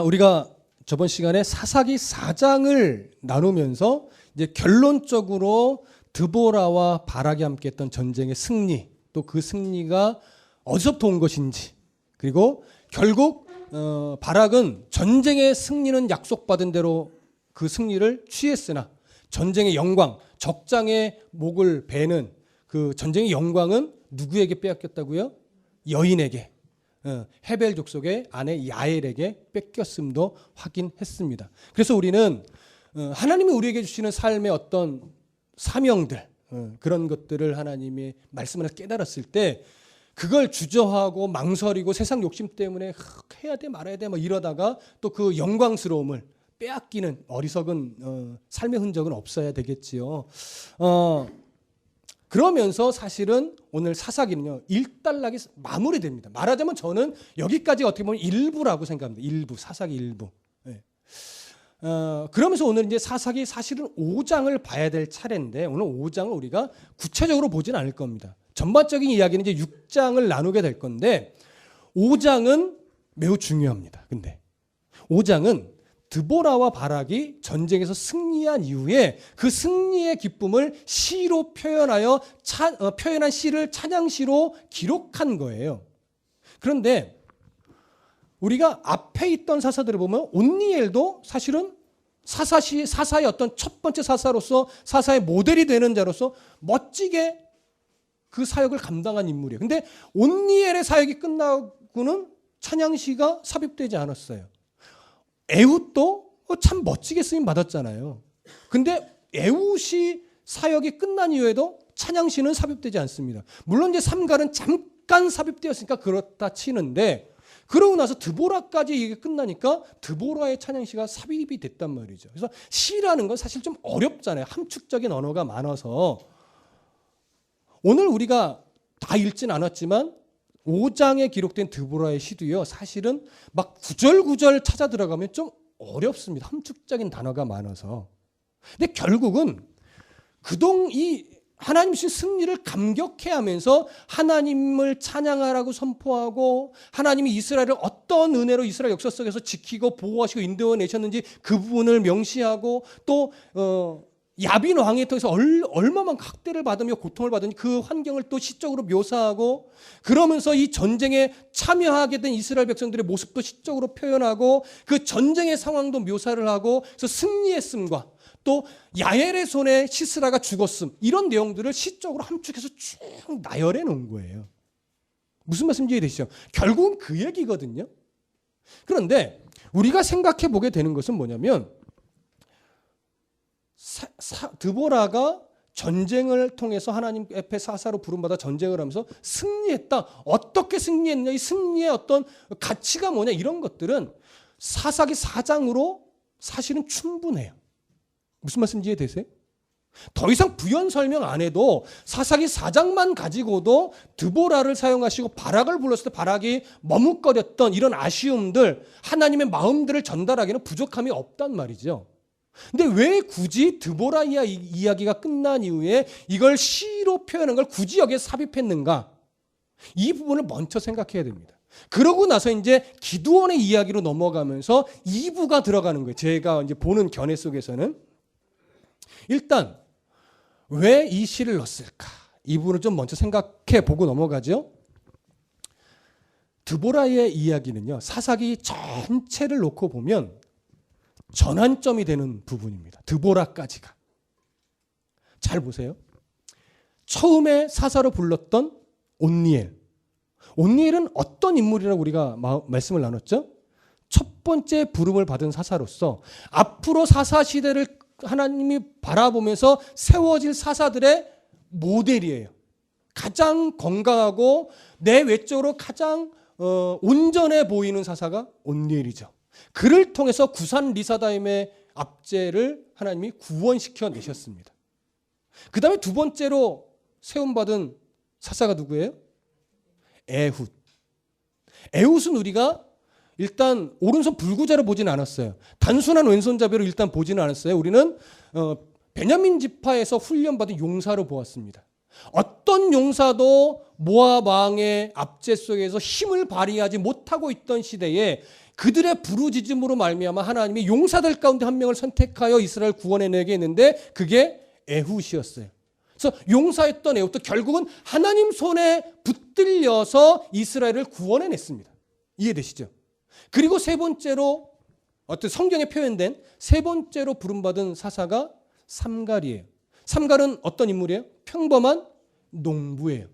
우리가 저번 시간에 사사기 4장을 나누면서 이제 결론적으로 드보라와 바락이 함께했던 전쟁의 승리, 또 그 승리가 어디서부터 온 것인지, 그리고 결국 바락은 전쟁의 승리는 약속받은 대로 그 승리를 취했으나 전쟁의 영광, 적장의 목을 베는 그 전쟁의 영광은 누구에게 빼앗겼다고요? 여인에게, 헤벨 족속의 아내 야엘에게 뺏겼음도 확인했습니다. 그래서 우리는 하나님이 우리에게 주시는 삶의 어떤 사명들, 그런 것들을 하나님의 말씀을 깨달았을 때 그걸 주저하고 망설이고 세상 욕심 때문에 해야 돼 말아야 돼 막 이러다가 또 그 영광스러움을 빼앗기는 어리석은 삶의 흔적은 없어야 되겠지요. 그러면서 사실은 오늘 사사기는요, 일단락이 마무리됩니다. 말하자면 저는 여기까지 어떻게 보면 일부라고 생각합니다. 일부, 사사기 일부. 네. 그러면서 오늘 이제 사사기 사실은 5장을 봐야 될 차례인데 오늘 5장을 우리가 구체적으로 보지는 않을 겁니다. 전반적인 이야기는 이제 6장을 나누게 될 건데 5장은 매우 중요합니다. 근데 5장은 드보라와 바락이 전쟁에서 승리한 이후에 그 승리의 기쁨을 시로 표현하여 표현한 시를 찬양시로 기록한 거예요. 그런데 우리가 앞에 있던 사사들을 보면 온니엘도 사실은 사사의 어떤 첫 번째 사사로서 사사의 모델이 되는 자로서 멋지게 그 사역을 감당한 인물이에요. 근데 온니엘의 사역이 끝나고는 찬양시가 삽입되지 않았어요. 에훗도 참 멋지게 쓰임 받았잖아요. 근데 에훗이 사역이 끝난 이후에도 찬양시는 삽입되지 않습니다. 물론 이제 삼갈은 잠깐 삽입되었으니까 그렇다 치는데 그러고 나서 드보라까지 이게 끝나니까 드보라의 찬양시가 삽입이 됐단 말이죠. 그래서 시라는 건 사실 좀 어렵잖아요. 함축적인 언어가 많아서 오늘 우리가 다 읽진 않았지만 5장에 기록된 드보라의 시도요, 사실은 막 구절구절 찾아 들어가면 좀 어렵습니다. 함축적인 단어가 많아서. 근데 결국은 이 하나님 주신 승리를 감격해하면서 하나님을 찬양하라고 선포하고 하나님이 이스라엘을 어떤 은혜로 이스라엘 역사 속에서 지키고 보호하시고 인도해 내셨는지 그 부분을 명시하고 또 야빈 왕에 통해서 얼마만 학대를 받으며 고통을 받으니 그 환경을 또 시적으로 묘사하고 그러면서 이 전쟁에 참여하게 된 이스라엘 백성들의 모습도 시적으로 표현하고 그 전쟁의 상황도 묘사를 하고 그래서 승리했음과 또 야엘의 손에 시스라가 죽었음 이런 내용들을 시적으로 함축해서 쭉 나열해 놓은 거예요. 무슨 말씀인지 이해되시죠? 결국은 그 얘기거든요. 그런데 우리가 생각해 보게 되는 것은 뭐냐면 드보라가 전쟁을 통해서 하나님 앞에 사사로 부름받아 전쟁을 하면서 승리했다. 어떻게 승리했냐? 이 승리의 어떤 가치가 뭐냐? 이런 것들은 사사기 4장으로 사실은 충분해요. 무슨 말씀인지 이해되세요? 더 이상 부연 설명 안 해도 사사기 4장만 가지고도 드보라를 사용하시고 바락을 불렀을 때 바락이 머뭇거렸던 이런 아쉬움들, 하나님의 마음들을 전달하기는 부족함이 없단 말이죠. 근데 왜 굳이 드보라 이야기가 끝난 이후에 이걸 시로 표현한 걸 굳이 여기에 삽입했는가? 이 부분을 먼저 생각해야 됩니다. 그러고 나서 이제 기드온의 이야기로 넘어가면서 2부가 들어가는 거예요. 제가 이제 보는 견해 속에서는 일단 왜 이 시를 넣었을까? 이 부분을 좀 먼저 생각해 보고 넘어가죠. 드보라의 이야기는요, 사사기 전체를 놓고 보면 전환점이 되는 부분입니다. 드보라까지가. 잘 보세요. 처음에 사사로 불렀던 온니엘. 온니엘은 어떤 인물이라고 우리가 말씀을 나눴죠? 첫 번째 부름을 받은 사사로서 앞으로 사사 시대를 하나님이 바라보면서 세워질 사사들의 모델이에요. 가장 건강하고 내 외적으로 가장 온전해 보이는 사사가 온니엘이죠. 그를 통해서 구산 리사다임의 압제를 하나님이 구원시켜 내셨습니다. 그 다음에 두 번째로 세움받은 사사가 누구예요? 에훗. 에훗은 우리가 일단 오른손 불구자로 보지는 않았어요. 단순한 왼손잡이로 일단 보지는 않았어요. 우리는 베냐민 지파에서 훈련받은 용사로 보았습니다. 어떤 용사도 모압 왕의 압제 속에서 힘을 발휘하지 못하고 있던 시대에 그들의 부르짖음으로 말미암아 하나님이 용사들 가운데 한 명을 선택하여 이스라엘 구원해내게 했는데 그게 에훗이었어요. 그래서 용사였던 에훗도 결국은 하나님 손에 붙들려서 이스라엘을 구원해냈습니다. 이해되시죠? 그리고 세 번째로 어떤 성경에 표현된 세 번째로 부름받은 사사가 삼갈이에요. 삼갈은 어떤 인물이에요? 평범한 농부예요.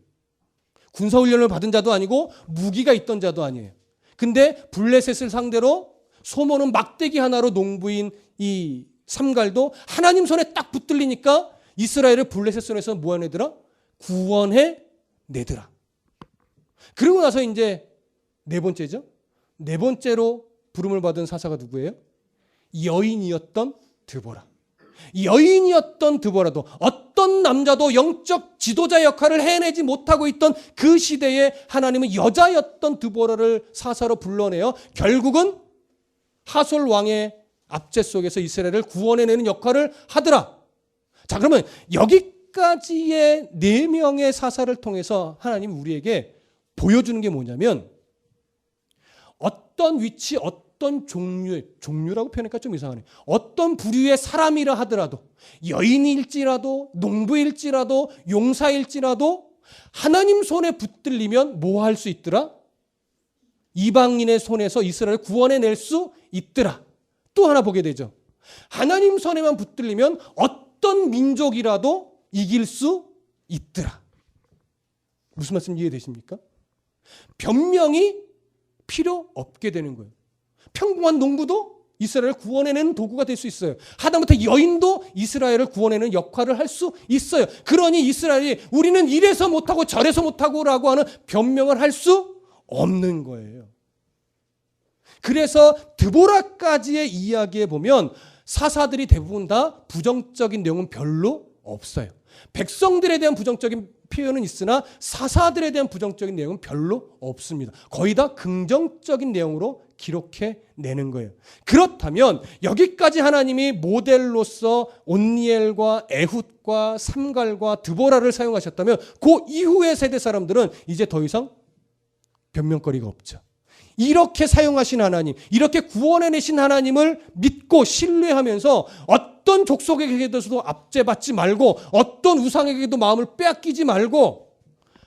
군사훈련을 받은 자도 아니고 무기가 있던 자도 아니에요. 근데 블레셋을 상대로 소모는 막대기 하나로 농부인 이 삼갈도 하나님 손에 딱 붙들리니까 이스라엘을 블레셋 손에서 뭐 해내더라? 구원해내더라. 그러고 나서 이제 네 번째죠. 네 번째로 부름을 받은 사사가 누구예요? 여인이었던 드보라. 여인이었던 드보라도 어떤 남자도 영적 지도자 역할을 해내지 못하고 있던 그 시대에 하나님은 여자였던 드보라를 사사로 불러내어 결국은 하솔 왕의 압제 속에서 이스라엘을 구원해내는 역할을 하더라. 자, 그러면 여기까지의 네 명의 사사를 통해서 하나님 우리에게 보여주는 게 뭐냐면 어떤 위치, 어떤 종류라고 표현하니까 좀 이상하네. 어떤 부류의 사람이라 하더라도 여인일지라도 농부일지라도 용사일지라도 하나님 손에 붙들리면 뭐 할 수 있더라? 이방인의 손에서 이스라엘을 구원해낼 수 있더라. 또 하나 보게 되죠. 하나님 손에만 붙들리면 어떤 민족이라도 이길 수 있더라. 무슨 말씀 이해되십니까? 변명이 필요 없게 되는 거예요. 평범한 농부도 이스라엘을 구원해내는 도구가 될 수 있어요. 하다못해 여인도 이스라엘을 구원해내는 역할을 할 수 있어요. 그러니 이스라엘이 우리는 이래서 못하고 저래서 못하고 라고 하는 변명을 할 수 없는 거예요. 그래서 드보라까지의 이야기에 보면 사사들이 대부분 다 부정적인 내용은 별로 없어요. 백성들에 대한 부정적인 표현은 있으나 사사들에 대한 부정적인 내용은 별로 없습니다. 거의 다 긍정적인 내용으로 기록해내는 거예요. 그렇다면 여기까지 하나님이 모델로서 온니엘과 에훗과 삼갈과 드보라를 사용하셨다면 그 이후의 세대 사람들은 이제 더 이상 변명거리가 없죠. 이렇게 사용하신 하나님, 이렇게 구원해내신 하나님을 믿고 신뢰하면서 어떤 족속에게도 압제받지 말고 어떤 우상에게도 마음을 빼앗기지 말고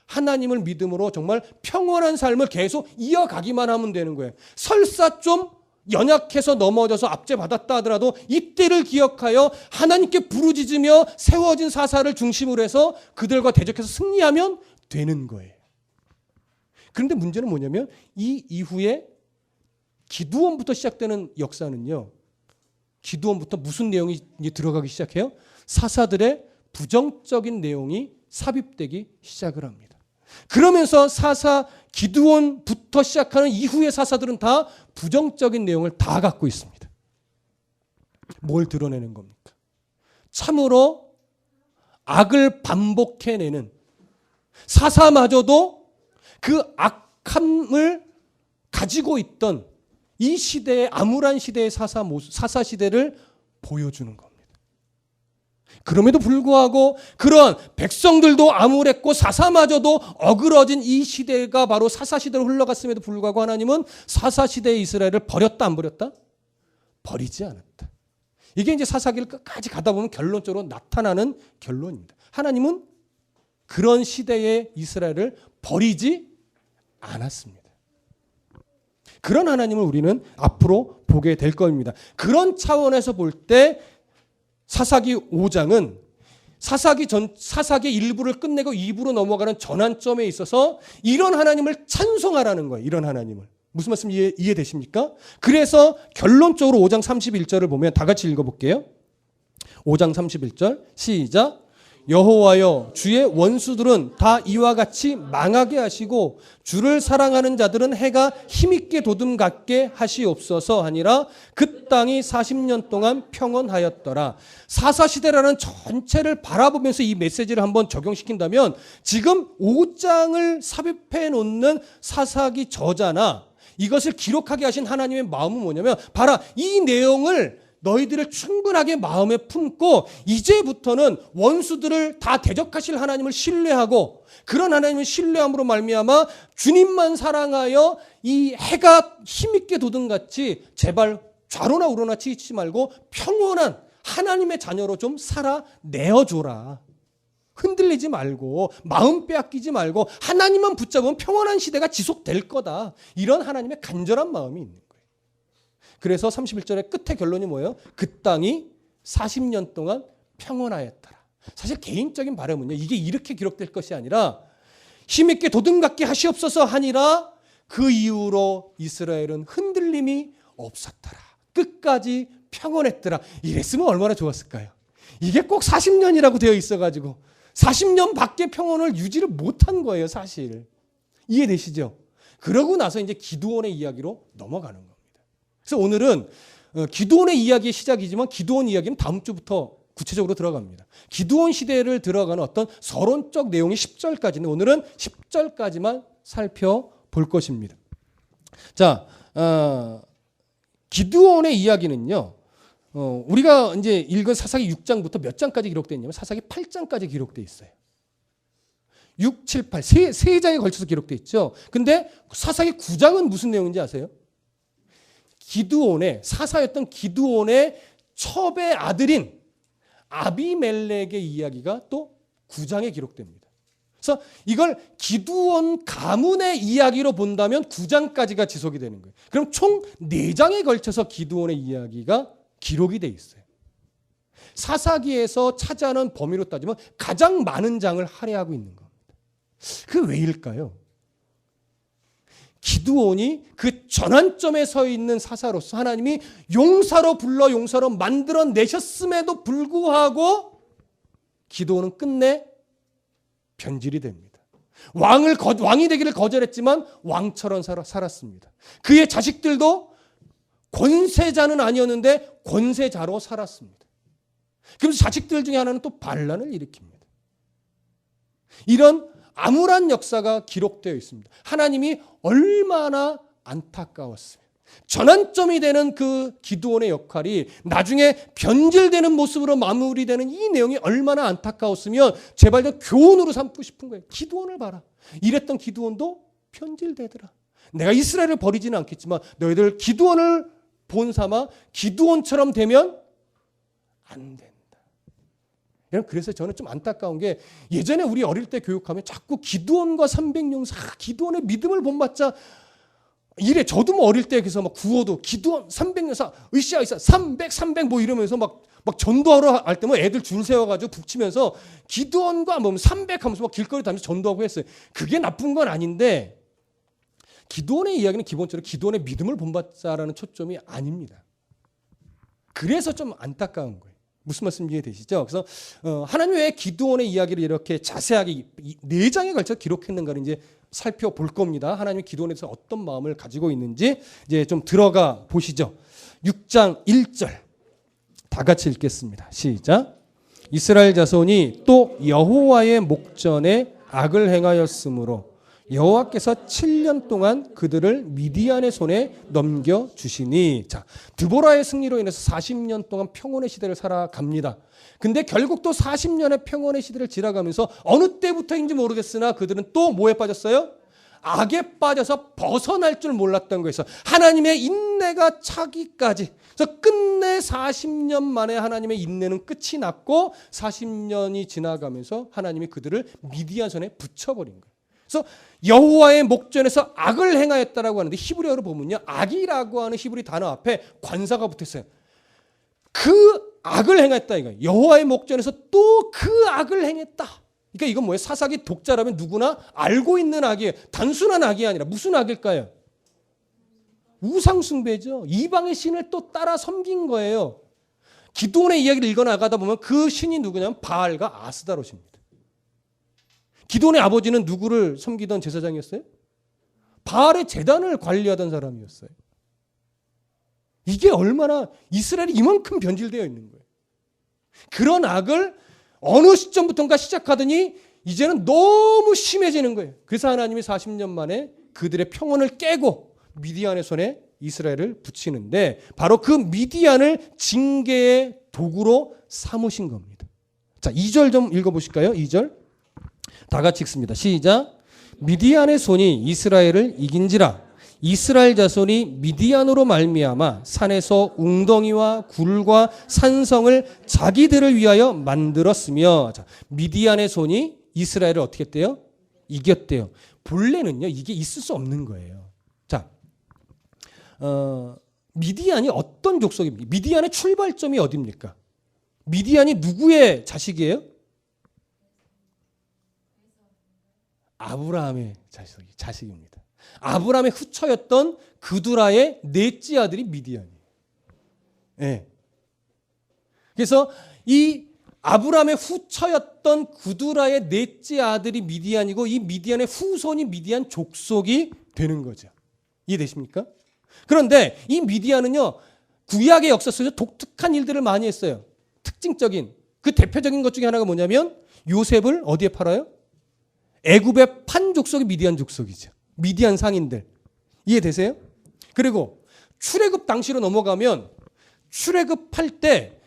하나님을 믿음으로 정말 평온한 삶을 계속 이어가기만 하면 되는 거예요. 설사 좀 연약해서 넘어져서 압제받았다 하더라도 이때를 기억하여 하나님께 부르짖으며 세워진 사사를 중심으로 해서 그들과 대적해서 승리하면 되는 거예요. 그런데 문제는 뭐냐면 이 이후에 기드온부터 시작되는 역사는요. 기드온부터 무슨 내용이 들어가기 시작해요? 사사들의 부정적인 내용이 삽입되기 시작을 합니다. 그러면서 사사 기드온부터 시작하는 이후의 사사들은 다 부정적인 내용을 다 갖고 있습니다. 뭘 드러내는 겁니까? 참으로 악을 반복해내는 사사마저도 그 악함을 가지고 있던 이 시대의 암울한 시대의 사사 시대를 보여주는 겁니다. 그럼에도 불구하고 그런 백성들도 암울했고 사사마저도 어그러진 이 시대가 바로 사사 시대로 흘러갔음에도 불구하고 하나님은 사사 시대의 이스라엘을 버렸다 안 버렸다? 버리지 않았다. 이게 이제 사사기를 끝까지 가다 보면 결론적으로 나타나는 결론입니다. 하나님은 그런 시대의 이스라엘을 버리지 않았습니다. 그런 하나님을 우리는 앞으로 보게 될 겁니다. 그런 차원에서 볼 때 사사기 5장은 사사기 일부를 끝내고 2부로 넘어가는 전환점에 있어서 이런 하나님을 찬송하라는 거예요. 이런 하나님을. 무슨 말씀 이해되십니까? 그래서 결론적으로 5장 31절을 보면 다 같이 읽어볼게요. 5장 31절 시작. 여호와여 주의 원수들은 다 이와 같이 망하게 하시고 주를 사랑하는 자들은 해가 힘있게 도둠같게 하시옵소서 하니라. 그 땅이 40년 동안 평온하였더라. 사사시대라는 전체를 바라보면서 이 메시지를 한번 적용시킨다면 지금 5장을 삽입해 놓는 사사기 저자나 이것을 기록하게 하신 하나님의 마음은 뭐냐면 바로 이 내용을 너희들을 충분하게 마음에 품고 이제부터는 원수들을 다 대적하실 하나님을 신뢰하고 그런 하나님을 신뢰함으로 말미암아 주님만 사랑하여 이 해가 힘있게 돋음같이 제발 좌로나 우로나 치이지 말고 평온한 하나님의 자녀로 좀 살아내어줘라. 흔들리지 말고 마음 빼앗기지 말고 하나님만 붙잡으면 평온한 시대가 지속될 거다. 이런 하나님의 간절한 마음이 있는 거예요. 그래서 31절의 끝에 결론이 뭐예요? 그 땅이 40년 동안 평온하였더라. 사실 개인적인 바람은요, 이게 이렇게 기록될 것이 아니라 힘있게 도둑같게 하시옵소서 하니라 그 이후로 이스라엘은 흔들림이 없었더라. 끝까지 평온했더라. 이랬으면 얼마나 좋았을까요? 이게 꼭 40년이라고 되어 있어가지고 40년 밖에 평온을 유지를 못한 거예요, 사실. 이해되시죠? 그러고 나서 이제 기드온의 이야기로 넘어가는 겁니다. 그래서 오늘은 기드온의 이야기의 시작이지만 기드온 이야기는 다음 주부터 구체적으로 들어갑니다. 기드온 시대를 들어가는 어떤 서론적 내용이 10절까지인데 오늘은 10절까지만 살펴볼 것입니다. 자, 기드온의 이야기는요, 우리가 이제 읽은 사사기 6장부터 몇 장까지 기록되어 있냐면 사사기 8장까지 기록되어 있어요. 6, 7, 8 세 장에 걸쳐서 기록되어 있죠. 근데 사사기 9장은 무슨 내용인지 아세요? 기드온의 사사였던 기드온의 첩의 아들인 아비멜렉의 이야기가 또 9장에 기록됩니다. 그래서 이걸 기드온 가문의 이야기로 본다면 9장까지가 지속이 되는 거예요. 그럼 총 4장에 걸쳐서 기드온의 이야기가 기록이 돼 있어요. 사사기에서 차지하는 범위로 따지면 가장 많은 장을 할애하고 있는 겁니다. 그게 왜일까요? 기드온이 그 전환점에 서 있는 사사로서 하나님이 용사로 불러 용사로 만들어내셨음에도 불구하고 기드온은 끝내 변질이 됩니다. 왕이 되기를 거절했지만 왕처럼 살았습니다. 그의 자식들도 권세자는 아니었는데 권세자로 살았습니다. 그래서 자식들 중에 하나는 또 반란을 일으킵니다. 이런 암울한 역사가 기록되어 있습니다. 하나님이 얼마나 안타까웠으면 전환점이 되는 그 기드온의 역할이 나중에 변질되는 모습으로 마무리되는 이 내용이 얼마나 안타까웠으면 제발 좀 교훈으로 삼고 싶은 거예요. 기드온을 봐라. 이랬던 기드온도 변질되더라. 내가 이스라엘을 버리지는 않겠지만 너희들 기드온을 본삼아 기드온처럼 되면 안 된다. 그래서 저는 좀 안타까운 게 예전에 우리 어릴 때 교육하면 자꾸 기드온과 300용사, 기드온의 믿음을 본받자 이래. 저도 뭐 어릴 때 그래서 막 구호도 기드온 300용사, 으쌰 300 뭐 이러면서 막 전도하러 할 때 뭐 애들 줄 세워가지고 북치면서 기드온과 뭐 300 하면서 막 길거리 다니면서 전도하고 했어요. 그게 나쁜 건 아닌데 기드온의 이야기는 기본적으로 기드온의 믿음을 본받자라는 초점이 아닙니다. 그래서 좀 안타까운 거예요. 무슨 말씀 이해되시죠? 그래서 하나님이 왜 기드온의 이야기를 이렇게 자세하게 4장에 걸쳐 기록했는가를 이제 살펴볼 겁니다. 하나님이 기드온에 대해서 어떤 마음을 가지고 있는지 이제 좀 들어가 보시죠. 6장 1절 다 같이 읽겠습니다. 시작. 이스라엘 자손이 또 여호와의 목전에 악을 행하였으므로 여호와께서 7년 동안 그들을 미디안의 손에 넘겨주시니. 자, 드보라의 승리로 인해서 40년 동안 평온의 시대를 살아갑니다. 근데 결국 또 40년의 평온의 시대를 지나가면서 어느 때부터인지 모르겠으나 그들은 또 뭐에 빠졌어요? 악에 빠져서 벗어날 줄 몰랐던 거에서 하나님의 인내가 차기까지. 그래서 끝내 40년 만에 하나님의 인내는 끝이 났고 40년이 지나가면서 하나님이 그들을 미디안 손에 붙여버린 거예요. 그래서 여호와의 목전에서 악을 행하였다라고 하는데 히브리어로 보면요, 악이라고 하는 히브리 단어 앞에 관사가 붙었어요. 그 악을 행했다 이거예요. 여호와의 목전에서 또 그 악을 행했다. 그러니까 이건 뭐예요? 사사기 독자라면 누구나 알고 있는 악이에요. 단순한 악이 아니라 무슨 악일까요? 우상숭배죠. 이방의 신을 또 따라 섬긴 거예요. 기드온의 이야기를 읽어나가다 보면 그 신이 누구냐면 바알과 아스다롯입니다. 기드온의 아버지는 누구를 섬기던 제사장이었어요? 바알의 제단을 관리하던 사람이었어요. 이게 얼마나 이스라엘이 이만큼 변질되어 있는 거예요. 그런 악을 어느 시점부터인가 시작하더니 이제는 너무 심해지는 거예요. 그래서 하나님이 40년 만에 그들의 평온을 깨고 미디안의 손에 이스라엘을 붙이는데 바로 그 미디안을 징계의 도구로 삼으신 겁니다. 자, 2절 좀 읽어보실까요? 2절 다 같이 읽습니다. 시작. 미디안의 손이 이스라엘을 이긴지라 이스라엘 자손이 미디안으로 말미암아 산에서 웅덩이와 굴과 산성을 자기들을 위하여 만들었으며, 자, 미디안의 손이 이스라엘을 어떻게 했대요? 이겼대요. 본래는요 이게 있을 수 없는 거예요. 자, 미디안이 어떤 족속입니까? 미디안의 출발점이 어디입니까? 미디안이 누구의 자식이에요? 아브라함의 자식입니다. 아브라함의 후처였던 그두라의 넷째 아들이 미디안이에요. 네. 그래서 이 아브라함의 후처였던 그두라의 넷째 아들이 미디안이고 이 미디안의 후손이 미디안 족속이 되는 거죠. 이해되십니까? 그런데 이 미디안은요 구약의 역사 속에서 독특한 일들을 많이 했어요. 특징적인 그 대표적인 것 중에 하나가 뭐냐면 요셉을 어디에 팔아요? 애굽의 판 족속이 미디안 족속이죠. 미디안 상인들. 이해되세요? 그리고 출애굽 당시로 넘어가면 출애굽할 때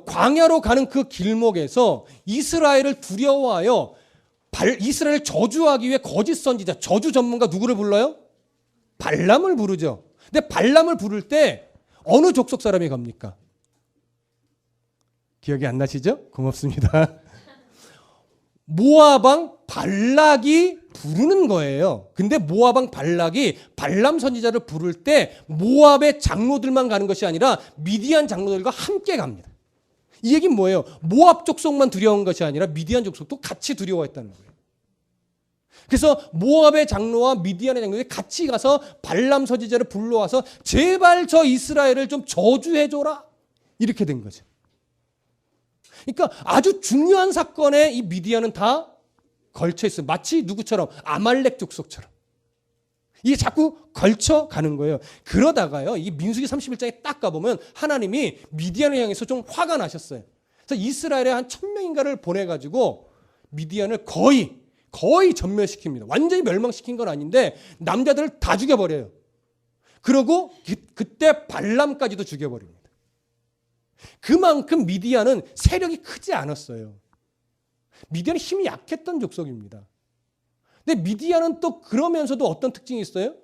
광야로 가는 그 길목에서 이스라엘을 두려워하여 이스라엘을 저주하기 위해 거짓 선지자, 저주 전문가 누구를 불러요? 발람을 부르죠. 근데 발람을 부를 때 어느 족속 사람이 갑니까? 기억이 안 나시죠? 고맙습니다. 모압왕 발락이 부르는 거예요. 근데 모압왕 발락이 발람 선지자를 부를 때 모압의 장로들만 가는 것이 아니라 미디안 장로들과 함께 갑니다. 이 얘기는 뭐예요? 모압 족속만 두려운 것이 아니라 미디안 족속도 같이 두려워했다는 거예요. 그래서 모압의 장로와 미디안의 장로들이 같이 가서 발람 선지자를 불러와서 제발 저 이스라엘을 좀 저주해줘라. 이렇게 된 거죠. 그러니까 아주 중요한 사건에 이 미디안은 다 걸쳐 있어요. 마치 누구처럼? 아말렉 족속처럼. 이게 자꾸 걸쳐가는 거예요. 그러다가요, 이 민수기 31장에 딱 가보면 하나님이 미디안을 향해서 좀 화가 나셨어요. 그래서 이스라엘에 한 1000명인가를 보내가지고 미디안을 거의 전멸시킵니다. 완전히 멸망시킨 건 아닌데 남자들을 다 죽여버려요. 그러고 그때 발람까지도 죽여버립니다. 그만큼 미디안은 세력이 크지 않았어요. 미디안은 힘이 약했던 족속입니다. 근데 미디안은 또 그러면서도 어떤 특징이 있어요?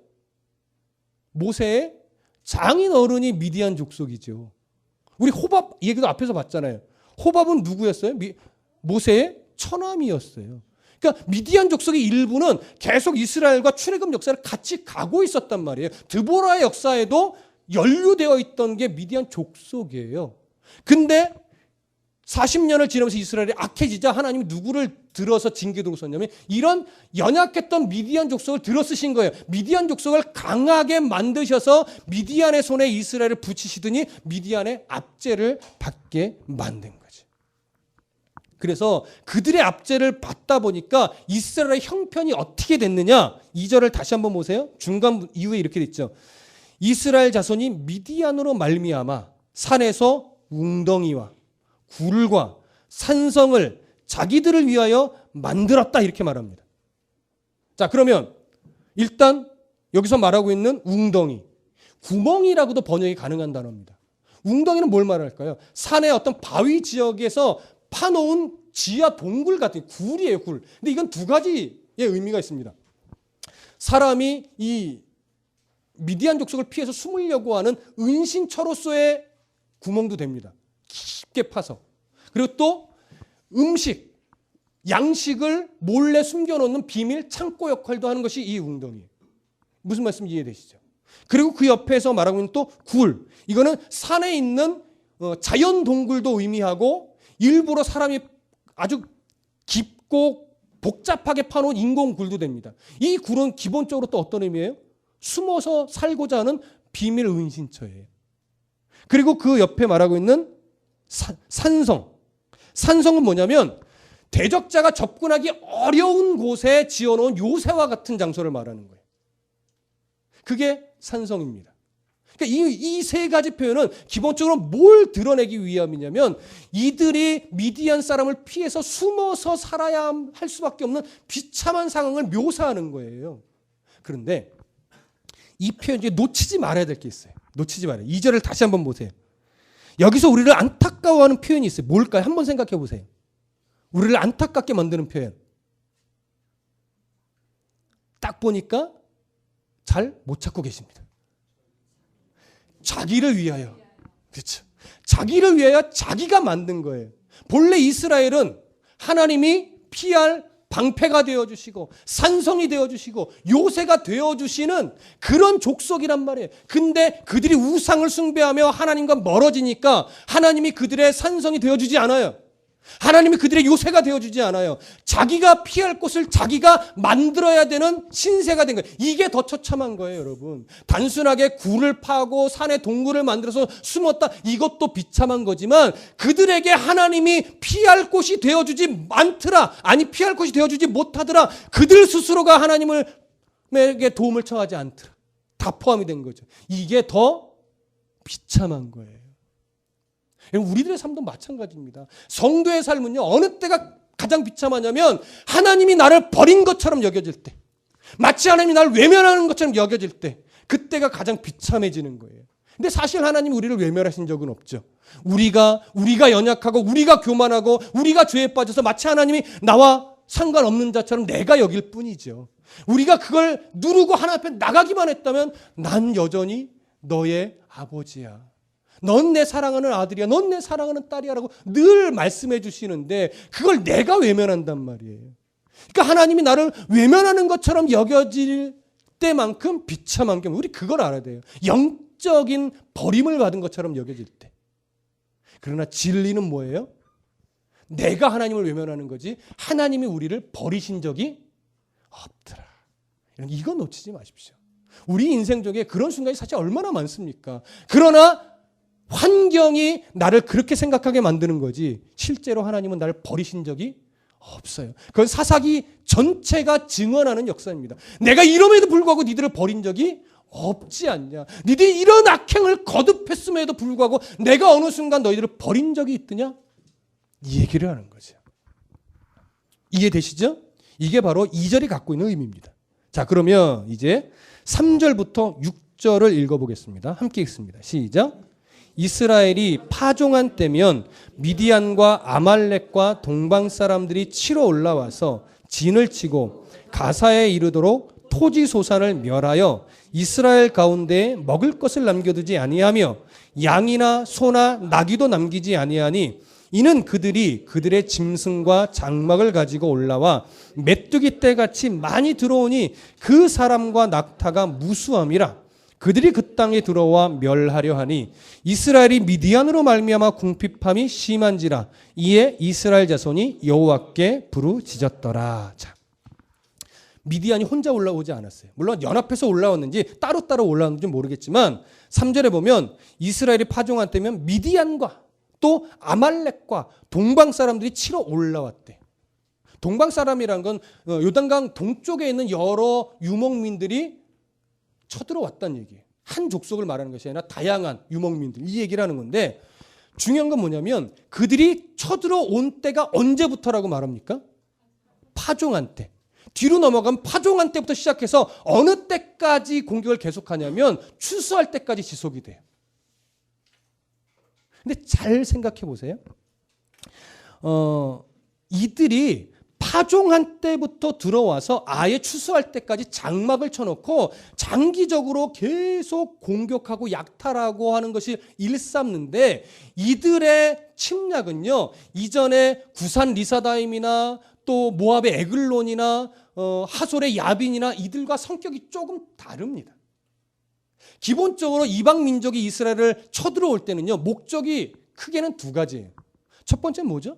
모세의 장인 어른이 미디안 족속이죠. 우리 호밥 얘기도 앞에서 봤잖아요. 호밥은 누구였어요? 모세의 처남이었어요. 그러니까 미디안 족속의 일부는 계속 이스라엘과 출애굽 역사를 같이 가고 있었단 말이에요. 드보라의 역사에도 연루되어 있던 게 미디안 족속이에요. 근데 40년을 지나면서 이스라엘이 악해지자 하나님이 누구를 들어서 징계도로 썼냐면 이런 연약했던 미디안 족속을 들어 쓰신 거예요. 미디안 족속을 강하게 만드셔서 미디안의 손에 이스라엘을 붙이시더니 미디안의 압제를 받게 만든 거죠. 그래서 그들의 압제를 받다 보니까 이스라엘의 형편이 어떻게 됐느냐? 2절을 다시 한번 보세요. 중간 이후에 이렇게 됐죠. 이스라엘 자손이 미디안으로 말미암아 산에서 웅덩이와 굴과 산성을 자기들을 위하여 만들었다 이렇게 말합니다. 자, 그러면 일단 여기서 말하고 있는 웅덩이, 구멍이라고도 번역이 가능한 단어입니다. 웅덩이는 뭘 말할까요? 산의 어떤 바위 지역에서 파놓은 지하 동굴 같은 굴이에요, 굴. 근데 이건 두 가지의 의미가 있습니다. 사람이 이 미디안 족속을 피해서 숨으려고 하는 은신처로서의 구멍도 됩니다. 깊게 파서. 그리고 또 음식, 양식을 몰래 숨겨놓는 비밀 창고 역할도 하는 것이 이 웅덩이에요. 무슨 말씀인지 이해되시죠? 그리고 그 옆에서 말하고 있는 또 굴. 이거는 산에 있는 자연 동굴도 의미하고 일부러 사람이 아주 깊고 복잡하게 파놓은 인공 굴도 됩니다. 이 굴은 기본적으로 또 어떤 의미예요? 숨어서 살고자 하는 비밀 은신처예요. 그리고 그 옆에 말하고 있는 산성. 산성은 뭐냐면 대적자가 접근하기 어려운 곳에 지어놓은 요새와 같은 장소를 말하는 거예요. 그게 산성입니다. 그러니까 이 세 가지 표현은 기본적으로 뭘 드러내기 위함이냐면 이들이 미디안 사람을 피해서 숨어서 살아야 할 수밖에 없는 비참한 상황을 묘사하는 거예요. 그런데 이 표현 중에 놓치지 말아야 될 게 있어요. 놓치지 말아요. 2절을 다시 한번 보세요. 여기서 우리를 안타까워하는 표현이 있어요. 뭘까요? 한번 생각해 보세요. 우리를 안타깝게 만드는 표현. 딱 보니까 잘 못 찾고 계십니다. 자기를 위하여. 그렇죠. 자기를 위하여 자기가 만든 거예요. 본래 이스라엘은 하나님이 피할 방패가 되어주시고 산성이 되어주시고 요새가 되어주시는 그런 족속이란 말이에요. 근데 그들이 우상을 숭배하며 하나님과 멀어지니까 하나님이 그들의 산성이 되어주지 않아요. 하나님이 그들의 요새가 되어주지 않아요. 자기가 피할 곳을 자기가 만들어야 되는 신세가 된 거예요. 이게 더 처참한 거예요, 여러분. 단순하게 굴을 파고 산에 동굴을 만들어서 숨었다, 이것도 비참한 거지만 그들에게 하나님이 피할 곳이 되어주지 않더라, 아니 피할 곳이 되어주지 못하더라, 그들 스스로가 하나님에게 도움을 청하지 않더라, 다 포함이 된 거죠. 이게 더 비참한 거예요. 우리들의 삶도 마찬가지입니다. 성도의 삶은요, 어느 때가 가장 비참하냐면 하나님이 나를 버린 것처럼 여겨질 때, 마치 하나님이 나를 외면하는 것처럼 여겨질 때, 그때가 가장 비참해지는 거예요. 근데 사실 하나님이 우리를 외면하신 적은 없죠. 우리가 연약하고 우리가 교만하고 우리가 죄에 빠져서 마치 하나님이 나와 상관없는 자처럼 내가 여길 뿐이죠. 우리가 그걸 누르고 하나님 앞에 나가기만 했다면 난 여전히 너의 아버지야, 넌 내 사랑하는 아들이야, 넌 내 사랑하는 딸이야 라고 늘 말씀해 주시는데 그걸 내가 외면한단 말이에요. 그러니까 하나님이 나를 외면하는 것처럼 여겨질 때만큼 비참한 게 우리 그걸 알아야 돼요. 영적인 버림을 받은 것처럼 여겨질 때. 그러나 진리는 뭐예요? 내가 하나님을 외면하는 거지 하나님이 우리를 버리신 적이 없더라. 이거 놓치지 마십시오. 우리 인생 중에 그런 순간이 사실 얼마나 많습니까? 그러나 환경이 나를 그렇게 생각하게 만드는 거지 실제로 하나님은 나를 버리신 적이 없어요. 그건 사사기 전체가 증언하는 역사입니다. 내가 이럼에도 불구하고 니들을 버린 적이 없지 않냐. 니들이 이런 악행을 거듭했음에도 불구하고 내가 어느 순간 너희들을 버린 적이 있더냐? 이 얘기를 하는 거죠. 이해되시죠? 이게 바로 2절이 갖고 있는 의미입니다. 자, 그러면 이제 3절부터 6절을 읽어보겠습니다. 함께 읽습니다. 시작. 이스라엘이 파종한 때면 미디안과 아말렉과 동방 사람들이 치러 올라와서 진을 치고 가사에 이르도록 토지 소산을 멸하여 이스라엘 가운데 먹을 것을 남겨두지 아니하며 양이나 소나 나귀도 남기지 아니하니 이는 그들이 그들의 짐승과 장막을 가지고 올라와 메뚜기 떼같이 많이 들어오니 그 사람과 낙타가 무수함이라. 그들이 그 땅에 들어와 멸하려 하니 이스라엘이 미디안으로 말미암아 궁핍함이 심한지라. 이에 이스라엘 자손이 여호와께 부르짖었더라. 자, 미디안이 혼자 올라오지 않았어요. 물론 연합해서 올라왔는지 따로따로 올라왔는지 모르겠지만 3절에 보면 이스라엘이 파종한 때면 미디안과 또 아말렉과 동방 사람들이 치러 올라왔대. 동방 사람이란 건 요단강 동쪽에 있는 여러 유목민들이 쳐들어왔다는 얘기예요. 한 족속을 말하는 것이 아니라 다양한 유목민들, 이 얘기를 하는 건데 중요한 건 뭐냐면 그들이 쳐들어온 때가 언제부터라고 말합니까? 파종한 때. 뒤로 넘어가면 파종한 때부터 시작해서 어느 때까지 공격을 계속하냐면 추수할 때까지 지속이 돼요. 근데 잘 생각해 보세요. 이들이 파종한 때부터 들어와서 아예 추수할 때까지 장막을 쳐놓고 장기적으로 계속 공격하고 약탈하고 하는 것이 일삼는데 이들의 침략은요, 이전에 구산 리사다임이나 또 모압의 에글론이나 하솔의 야빈이나 이들과 성격이 조금 다릅니다. 기본적으로 이방 민족이 이스라엘을 쳐들어올 때는요, 목적이 크게는 두 가지예요. 첫 번째는 뭐죠?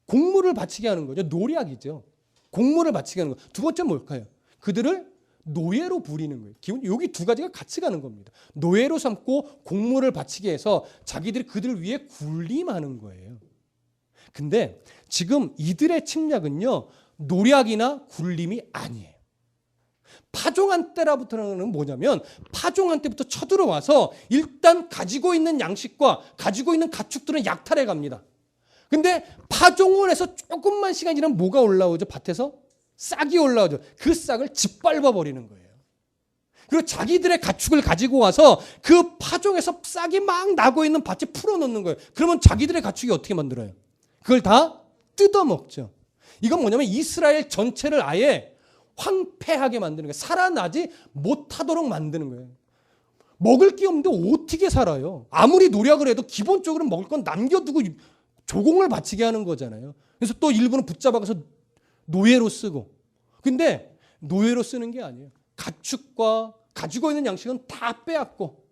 공물을 바치게 하는 거죠. 노략이죠. 공물을 바치게 하는 거. 두 번째는 뭘까요? 그들을 노예로 부리는 거예요. 기본 여기 두 가지가 같이 가는 겁니다. 노예로 삼고 공물을 바치게 해서 자기들이 그들을 위해 군림하는 거예요. 근데 지금 이들의 침략은요, 노략이나 군림이 아니에요. 파종한 때라부터는 뭐냐면 파종한 때부터 쳐들어와서 일단 가지고 있는 양식과 가지고 있는 가축들은 약탈해 갑니다. 근데 파종을 해서 조금만 시간이 지나면 뭐가 올라오죠? 밭에서 싹이 올라오죠. 그 싹을 짓밟아 버리는 거예요. 그리고 자기들의 가축을 가지고 와서 그 파종에서 싹이 막 나고 있는 밭에 풀어놓는 거예요. 그러면 자기들의 가축이 어떻게 만들어요? 그걸 다 뜯어먹죠. 이건 뭐냐면 이스라엘 전체를 아예 황폐하게 만드는 거예요. 살아나지 못하도록 만드는 거예요. 먹을 게 없는데 어떻게 살아요? 아무리 노력을 해도 기본적으로 먹을 건 남겨두고 조공을 바치게 하는 거잖아요. 그래서 또 일부는 붙잡아가서 노예로 쓰고. 근데 노예로 쓰는 게 아니에요. 가축과 가지고 있는 양식은 다 빼앗고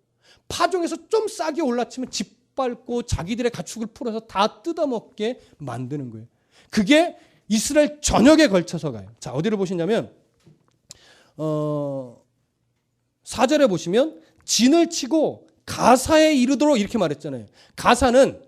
파종에서 좀 싹이 올라치면 짓밟고 자기들의 가축을 풀어서 다 뜯어먹게 만드는 거예요. 그게 이스라엘 전역에 걸쳐서 가요. 자, 어디를 보시냐면 4절에 보시면 진을 치고 가사에 이르도록 이렇게 말했잖아요. 가사는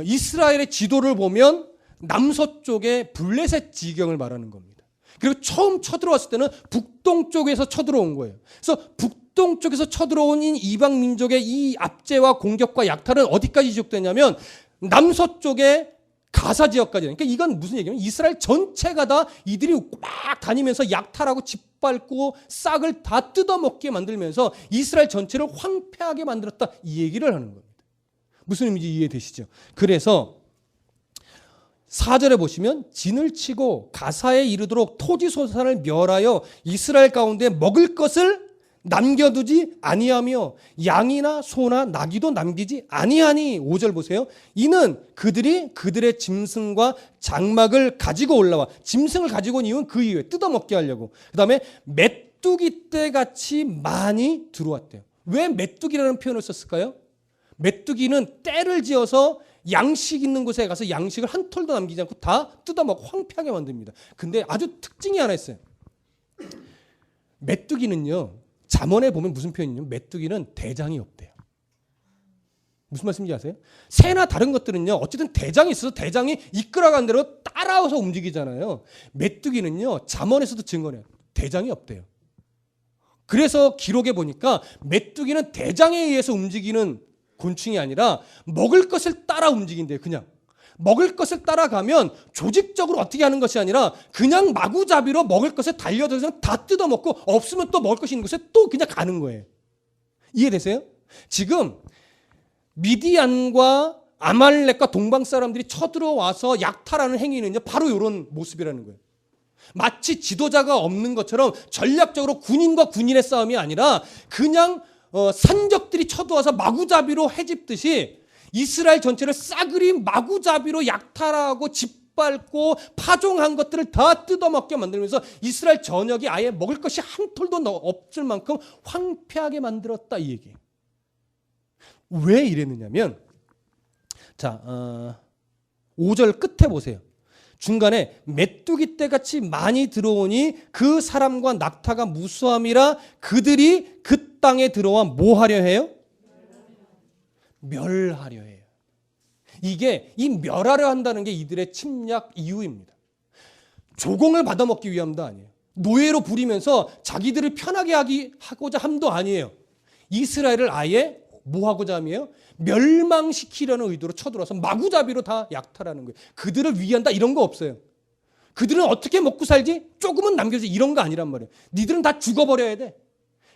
이스라엘의 지도를 보면 남서쪽에 블레셋 지경을 말하는 겁니다. 그리고 처음 쳐들어왔을 때는 북동쪽에서 쳐들어온 거예요. 그래서 북동쪽에서 쳐들어온 이방 민족의 이 압제와 공격과 약탈은 어디까지 지속되냐면 남서쪽의 가사 지역까지. 그러니까 이건 무슨 얘기냐면 이스라엘 전체가 다 이들이 막 다니면서 약탈하고 짓밟고 싹을 다 뜯어먹게 만들면서 이스라엘 전체를 황폐하게 만들었다. 이 얘기를 하는 겁니다. 무슨 의미인지 이해되시죠? 그래서 4절에 보시면 진을 치고 가사에 이르도록 토지소산을 멸하여 이스라엘 가운데 먹을 것을 남겨두지 아니하며 양이나 소나 나귀도 남기지 아니하니. 5절 보세요. 이는 그들이 그들의 짐승과 장막을 가지고 올라와. 짐승을 가지고 온 이유는 그 이유에 뜯어먹게 하려고. 그 다음에 메뚜기 떼같이 많이 들어왔대요. 왜 메뚜기라는 표현을 썼을까요? 메뚜기는 떼를 지어서 양식 있는 곳에 가서 양식을 한 톨도 남기지 않고 다 뜯어먹고 황폐하게 만듭니다. 근데 아주 특징이 하나 있어요. 메뚜기는요, 잠언에 보면 무슨 표현이냐면 메뚜기는 대장이 없대요. 무슨 말씀인지 아세요? 새나 다른 것들은요, 어쨌든 대장이 있어서 대장이 이끌어간 대로 따라와서 움직이잖아요. 메뚜기는요, 잠언에서도 증거해요. 대장이 없대요. 그래서 기록에 보니까 메뚜기는 대장에 의해서 움직이는 곤충이 아니라 먹을 것을 따라 움직인대요. 그냥 먹을 것을 따라가면 조직적으로 어떻게 하는 것이 아니라 그냥 마구잡이로 먹을 것에 달려들어서 다 뜯어먹고 없으면 또 먹을 것이 있는 곳에 또 그냥 가는 거예요. 이해되세요? 지금 미디안과 아말렉과 동방 사람들이 쳐들어와서 약탈하는 행위는요, 바로 이런 모습이라는 거예요. 마치 지도자가 없는 것처럼 전략적으로 군인과 군인의 싸움이 아니라 그냥 산적들이 쳐들어와서 마구잡이로 해집듯이 이스라엘 전체를 싸그리 마구잡이로 약탈하고 짓밟고 파종한 것들을 다 뜯어먹게 만들면서 이스라엘 전역이 아예 먹을 것이 한 톨도 없을 만큼 황폐하게 만들었다, 이 얘기예요. 왜 이랬느냐면, 자, 5절 끝에 보세요. 중간에 메뚜기 떼같이 많이 들어오니 그 사람과 낙타가 무수함이라 그들이 그 땅에 들어와 뭐 하려 해요? 멸하려 해요. 이게 이 멸하려 한다는 게 이들의 침략 이유입니다. 조공을 받아먹기 위함도 아니에요. 노예로 부리면서 자기들을 편하게 하고자 함도 아니에요. 이스라엘을 아예 뭐 하고자 함이에요? 멸망시키려는 의도로 쳐들어와서 마구잡이로 다 약탈하는 거예요. 그들을 위한다 이런 거 없어요. 그들은 어떻게 먹고 살지? 조금은 남겨주지 이런 거 아니란 말이에요. 니들은 다 죽어버려야 돼.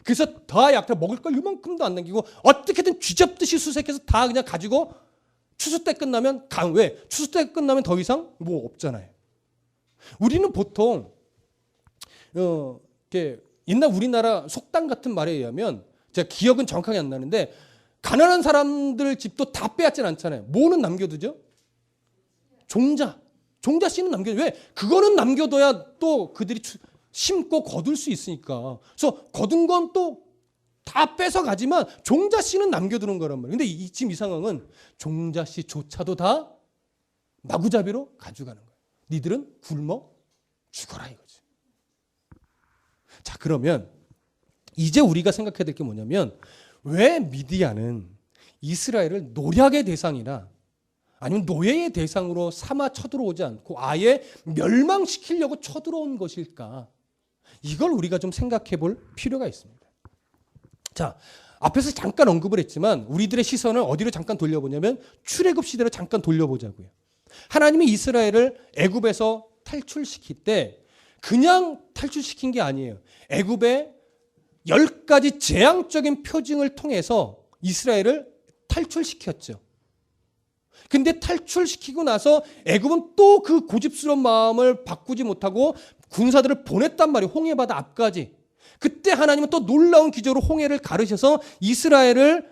그래서 다 약탈, 먹을 걸 이만큼도 안 남기고 어떻게든 쥐잡듯이 수색해서 다 그냥 가지고 추수 때 끝나면 왜? 추수 때 끝나면 더 이상 뭐 없잖아요. 우리는 보통 옛날 우리나라 속담 같은 말에 의하면 제가 기억은 정확하게 안 나는데 가난한 사람들 집도 다 빼앗진 않잖아요. 뭐는 남겨두죠? 종자 씨는 남겨둬요. 왜? 그거는 남겨둬야 또 그들이 심고 거둘 수 있으니까. 그래서 거둔 건 또 다 뺏어가지만 종자 씨는 남겨두는 거란 말이에요. 근데 지금 이 상황은 종자 씨조차도 다 마구잡이로 가져가는 거예요. 니들은 굶어 죽어라 이거지. 자, 그러면 이제 우리가 생각해야 될 게 뭐냐면 왜 미디안은 이스라엘을 노략의 대상이나 아니면 노예의 대상으로 삼아 쳐들어오지 않고 아예 멸망시키려고 쳐들어온 것일까? 이걸 우리가 좀 생각해 볼 필요가 있습니다. 자, 앞에서 잠깐 언급을 했지만 우리들의 시선을 어디로 잠깐 돌려보냐면 출애굽 시대로 잠깐 돌려보자고요. 하나님이 이스라엘을 애굽에서 탈출시킬 때 그냥 탈출시킨 게 아니에요. 애굽에 10가지 재앙적인 표징을 통해서 이스라엘을 탈출시켰죠. 근데 탈출시키고 나서 애굽은 또 그 고집스러운 마음을 바꾸지 못하고 군사들을 보냈단 말이에요. 홍해바다 앞까지. 그때 하나님은 또 놀라운 기적으로 홍해를 가르셔서 이스라엘을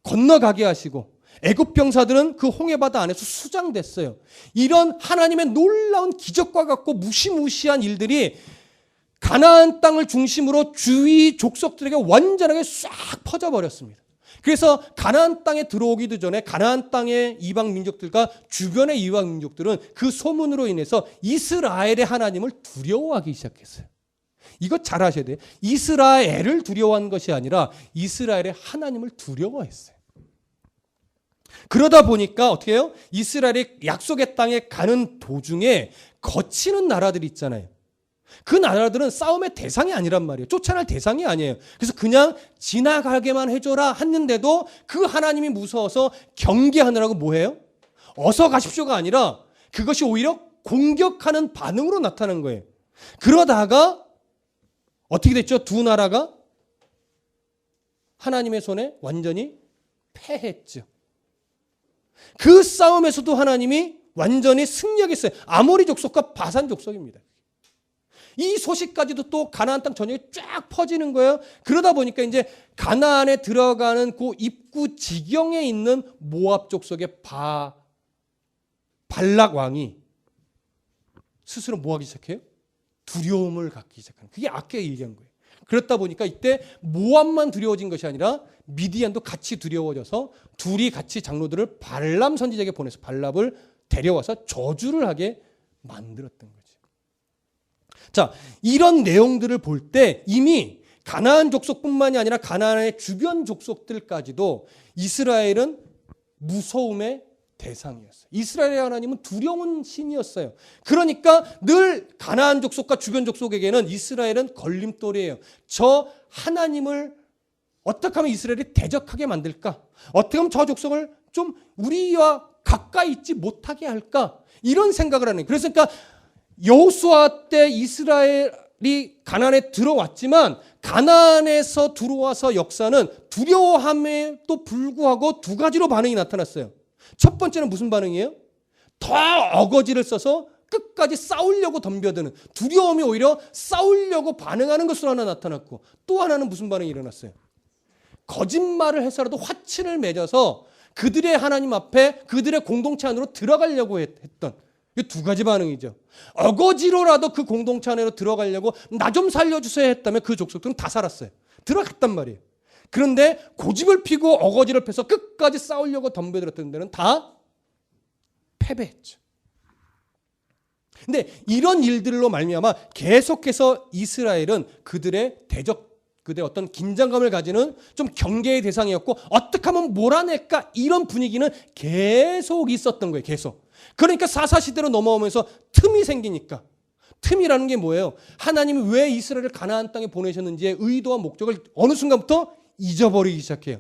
건너가게 하시고 애굽 병사들은 그 홍해바다 안에서 수장됐어요. 이런 하나님의 놀라운 기적과 같고 무시무시한 일들이 가나안 땅을 중심으로 주위 족속들에게 완전하게 싹 퍼져버렸습니다. 그래서 가나안 땅에 들어오기도 전에 가나안 땅의 이방 민족들과 주변의 이방 민족들은 그 소문으로 인해서 이스라엘의 하나님을 두려워하기 시작했어요. 이거 잘 아셔야 돼요. 이스라엘을 두려워한 것이 아니라 이스라엘의 하나님을 두려워했어요. 그러다 보니까 어떻게 해요? 이스라엘이 약속의 땅에 가는 도중에 거치는 나라들이 있잖아요. 그 나라들은 싸움의 대상이 아니란 말이에요. 쫓아낼 대상이 아니에요. 그래서 그냥 지나가게만 해줘라 했는데도 그 하나님이 무서워서 경계하느라고 뭐해요? 어서 가십시오가 아니라 그것이 오히려 공격하는 반응으로 나타난 거예요. 그러다가 어떻게 됐죠? 두 나라가 하나님의 손에 완전히 패했죠. 그 싸움에서도 하나님이 완전히 승리하겠어요. 아모리 족속과 바산 족속입니다. 이 소식까지도 또 가나안 땅 전역에 쫙 퍼지는 거예요. 그러다 보니까 이제 가나안에 들어가는 그 입구 지경에 있는 모압 족속의 발락 왕이 스스로 뭐 하기 시작해요? 두려움을 갖기 시작하는. 그게 아까 얘기한 거예요. 그렇다 보니까 이때 모압만 두려워진 것이 아니라 미디안도 같이 두려워져서 둘이 같이 장로들을 발람 선지자에게 보내서 발람을 데려와서 저주를 하게 만들었던 거죠. 자, 이런 내용들을 볼 때 이미 가나안 족속뿐만이 아니라 가나안의 주변 족속들까지도 이스라엘은 무서움의 대상이었어요. 이스라엘의 하나님은 두려운 신이었어요. 그러니까 늘 가나안 족속과 주변 족속에게는 이스라엘은 걸림돌이에요. 저 하나님을 어떻게 하면 이스라엘이 대적하게 만들까? 어떻게 하면 저 족속을 좀 우리와 가까이 있지 못하게 할까? 이런 생각을 하는 거예요. 그래서 그러니까 여호수아 때 이스라엘이 가나안에 들어왔지만 가나안에서 들어와서 역사는 두려워함에도 불구하고 두 가지로 반응이 나타났어요. 첫 번째는 무슨 반응이에요? 더 어거지를 써서 끝까지 싸우려고 덤벼드는, 두려움이 오히려 싸우려고 반응하는 것으로 하나 나타났고, 또 하나는 무슨 반응이 일어났어요? 거짓말을 해서라도 화친을 맺어서 그들의 하나님 앞에 그들의 공동체 안으로 들어가려고 했던 이 두 가지 반응이죠. 어거지로라도 그 공동체 안으로 들어가려고 나 좀 살려주세요 했다면 그 족속들은 다 살았어요. 들어갔단 말이에요. 그런데 고집을 피고 어거지를 펴서 끝까지 싸우려고 덤벼들었던 데는 다 패배했죠. 근데 이런 일들로 말미암아 계속해서 이스라엘은 그들의 어떤 긴장감을 가지는 좀 경계의 대상이었고, 어떻게 하면 몰아낼까 이런 분위기는 계속 있었던 거예요. 계속. 그러니까 사사시대로 넘어오면서 틈이 생기니까, 틈이라는 게 뭐예요? 하나님이 왜 이스라엘을 가나안 땅에 보내셨는지의 의도와 목적을 어느 순간부터 잊어버리기 시작해요.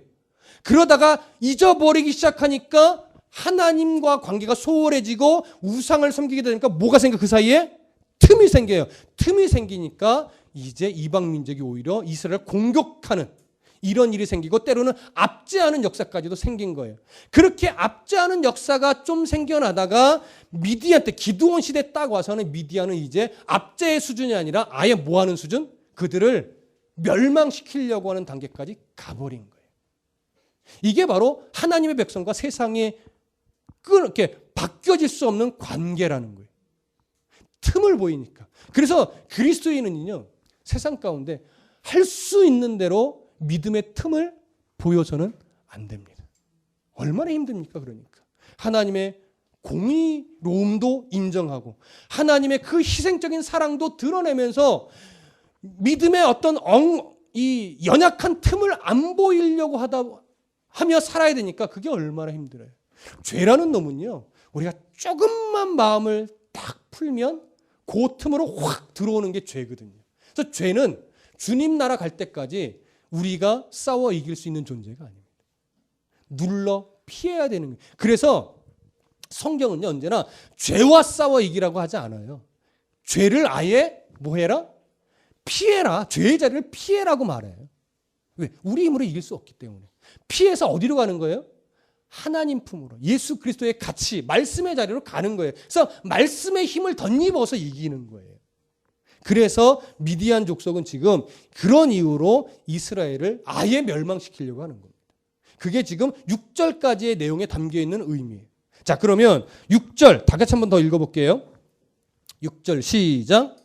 그러다가 잊어버리기 시작하니까 하나님과 관계가 소홀해지고 우상을 섬기게 되니까 뭐가 생겨? 그 사이에 틈이 생겨요. 틈이 생기니까 이제 이방 민족이 오히려 이스라엘을 공격하는 이런 일이 생기고, 때로는 압제하는 역사까지도 생긴 거예요. 그렇게 압제하는 역사가 좀 생겨나다가 미디안 때, 기드온 시대 딱 와서는 미디안은 이제 압제의 수준이 아니라 아예 뭐하는 수준? 그들을 멸망시키려고 하는 단계까지 가버린 거예요. 이게 바로 하나님의 백성과 세상에 이렇게 바뀌어질 수 없는 관계라는 거예요. 틈을 보이니까. 그래서 그리스도인은요, 세상 가운데 할 수 있는 대로 믿음의 틈을 보여서는 안 됩니다. 얼마나 힘듭니까? 그러니까 하나님의 공의로움도 인정하고 하나님의 그 희생적인 사랑도 드러내면서 믿음의 어떤 이 연약한 틈을 안 보이려고 하며 살아야 되니까 그게 얼마나 힘들어요. 죄라는 놈은요, 우리가 조금만 마음을 딱 풀면 그 틈으로 확 들어오는 게 죄거든요. 그래서 죄는 주님 나라 갈 때까지 우리가 싸워 이길 수 있는 존재가 아닙니다. 눌러 피해야 되는 거예요. 그래서 성경은요, 언제나 죄와 싸워 이기라고 하지 않아요. 죄를 아예 뭐 해라? 피해라. 죄의 자리를 피해라고 말해요. 왜? 우리 힘으로 이길 수 없기 때문에. 피해서 어디로 가는 거예요? 하나님 품으로. 예수 그리스도의 가치, 말씀의 자리로 가는 거예요. 그래서 말씀의 힘을 덧입어서 이기는 거예요. 그래서 미디안 족속은 지금 그런 이유로 이스라엘을 아예 멸망시키려고 하는 겁니다. 그게 지금 6절까지의 내용에 담겨 있는 의미예요. 자, 그러면 6절 다 같이 한번 더 읽어볼게요. 6절 시작.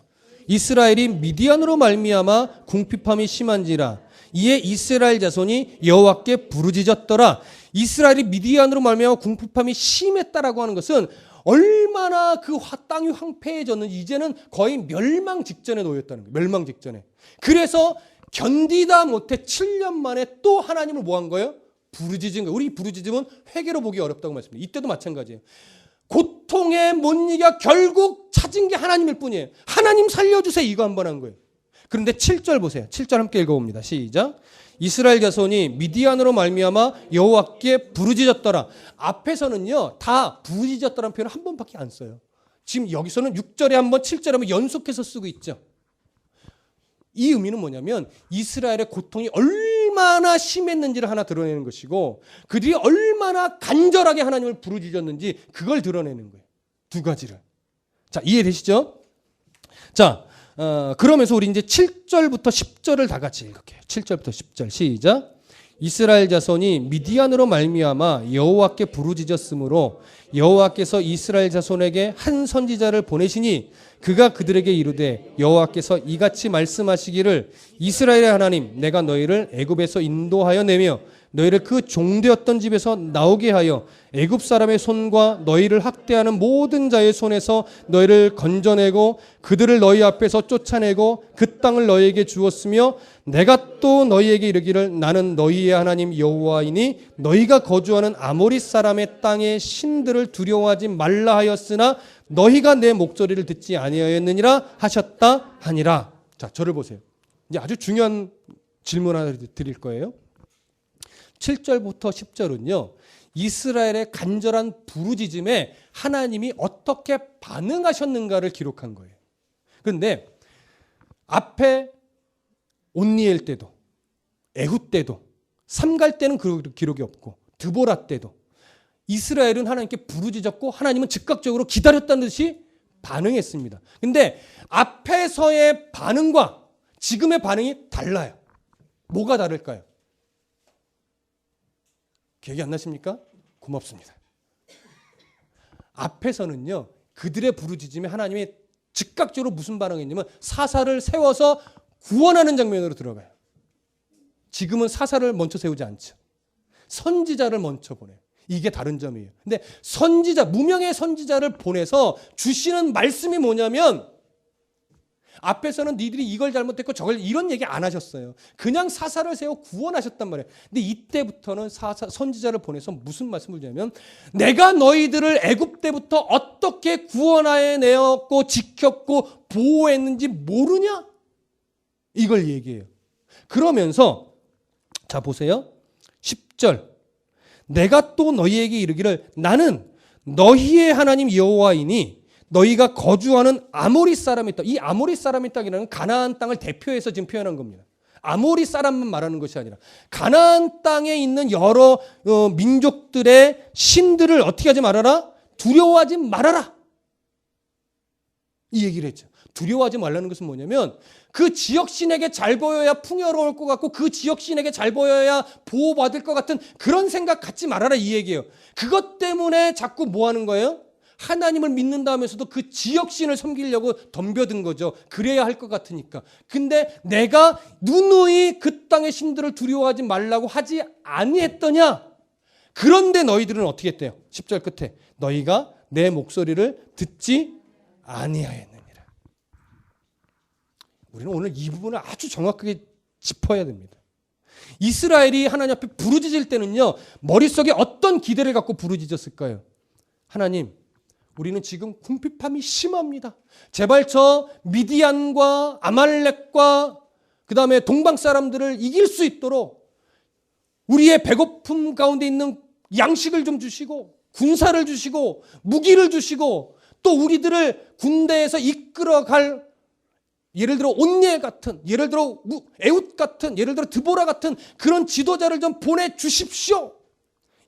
이스라엘이 미디안으로 말미암아 궁핍함이 심한지라 이에 이스라엘 자손이 여호와께 부르짖었더라. 이스라엘이 미디안으로 말미암아 궁핍함이 심했다라고 하는 것은 얼마나 그 땅이 황폐해졌는지 이제는 거의 멸망 직전에 놓였다는 거예요. 멸망 직전에. 그래서 견디다 못해 7년 만에 또 하나님을 뭐 한 거예요? 부르짖은 거예요. 우리 부르짖음은 회개로 보기 어렵다고 말씀드립니다. 이때도 마찬가지예요. 고통에 못 이겨 결국 찾은 게 하나님일 뿐이에요. 하나님 살려주세요. 이거 한 번 한 거예요. 그런데 7절 보세요. 7절 함께 읽어봅니다. 시작. 이스라엘 자손이 미디안으로 말미암아 여호와께 부르짖었더라. 앞에서는요 다 부르짖었더라는 표현을 한 번밖에 안 써요. 지금 여기서는 6절에 한 번, 7절에 한 번 연속해서 쓰고 있죠. 이 의미는 뭐냐면 이스라엘의 고통이 얼마나 심했는지를 하나 드러내는 것이고 그들이 얼마나 간절하게 하나님을 부르짖었는지 그걸 드러내는 거예요. 두 가지를. 자, 이해되시죠? 자, 그러면서 우리 이제 7절부터 10절을 다 같이 읽을게요. 7절부터 10절 시작. 이스라엘 자손이 미디안으로 말미암아 여호와께 부르짖었으므로 여호와께서 이스라엘 자손에게 한 선지자를 보내시니 그가 그들에게 이르되 여호와께서 이같이 말씀하시기를 이스라엘의 하나님 내가 너희를 애굽에서 인도하여 내며 너희를 그 종되었던 집에서 나오게 하여 애굽 사람의 손과 너희를 학대하는 모든 자의 손에서 너희를 건져내고 그들을 너희 앞에서 쫓아내고 그 땅을 너희에게 주었으며 내가 또 너희에게 이르기를 나는 너희의 하나님 여호와이니 너희가 거주하는 아모리 사람의 땅의 신들을 두려워하지 말라 하였으나 너희가 내 목소리를 듣지 아니하였느니라 하셨다 하니라. 자, 저를 보세요. 이제 아주 중요한 질문 하나 드릴 거예요. 7절부터 10절은요. 이스라엘의 간절한 부르짖음에 하나님이 어떻게 반응하셨는가를 기록한 거예요. 그런데 앞에 온니엘 때도 에훗 때도 삼갈 때는 그 기록이 없고 드보라 때도 이스라엘은 하나님께 부르짖었고 하나님은 즉각적으로 기다렸다는 듯이 반응했습니다. 근데 앞에서의 반응과 지금의 반응이 달라요. 뭐가 다를까요? 기억이 안 나십니까? 고맙습니다. 앞에서는요. 그들의 부르짖음에 하나님이 즉각적으로 무슨 반응했냐면 사사를 세워서 구원하는 장면으로 들어가요. 지금은 사사를 먼저 세우지 않죠. 선지자를 먼저 보내요. 이게 다른 점이에요. 근데 선지자, 무명의 선지자를 보내서 주시는 말씀이 뭐냐면 앞에서는 니들이 이걸 잘못했고 저걸 이런 얘기 안 하셨어요. 그냥 사사를 세워 구원하셨단 말이에요. 근데 이때부터는 선지자를 보내서 무슨 말씀을 드냐면 내가 너희들을 애굽 때부터 어떻게 구원하여 내었고 지켰고 보호했는지 모르냐? 이걸 얘기해요. 그러면서 자 보세요. 10절 내가 또 너희에게 이르기를 나는 너희의 하나님 여호와이니 너희가 거주하는 아모리 사람의 땅. 이 아모리 사람의 땅이라는 가나안 땅을 대표해서 지금 표현한 겁니다. 아모리 사람만 말하는 것이 아니라 가나안 땅에 있는 여러 민족들의 신들을 어떻게 하지 말아라? 두려워하지 말아라. 이 얘기를 했죠. 두려워하지 말라는 것은 뭐냐면 그 지역 신에게 잘 보여야 풍요로울 것 같고 그 지역 신에게 잘 보여야 보호받을 것 같은 그런 생각 갖지 말아라 이 얘기예요. 그것 때문에 자꾸 뭐 하는 거예요? 하나님을 믿는다 하면서도 그 지역 신을 섬기려고 덤벼든 거죠. 그래야 할 것 같으니까. 근데 내가 누누이 그 땅의 신들을 두려워하지 말라고 하지 아니했더냐? 그런데 너희들은 어떻게 했대요? 10절 끝에 너희가 내 목소리를 듣지 아니하였느니라. 우리는 오늘 이 부분을 아주 정확하게 짚어야 됩니다. 이스라엘이 하나님 앞에 부르짖을 때는요. 머릿속에 어떤 기대를 갖고 부르짖었을까요? 하나님, 우리는 지금 궁핍함이 심합니다. 제발 저 미디안과 아말렉과 그 다음에 동방 사람들을 이길 수 있도록 우리의 배고픔 가운데 있는 양식을 좀 주시고 군사를 주시고 무기를 주시고 또 우리들을 군대에서 이끌어갈 예를 들어 온예 같은, 예를 들어 에웃 같은, 예를 들어 드보라 같은 그런 지도자를 좀 보내주십시오.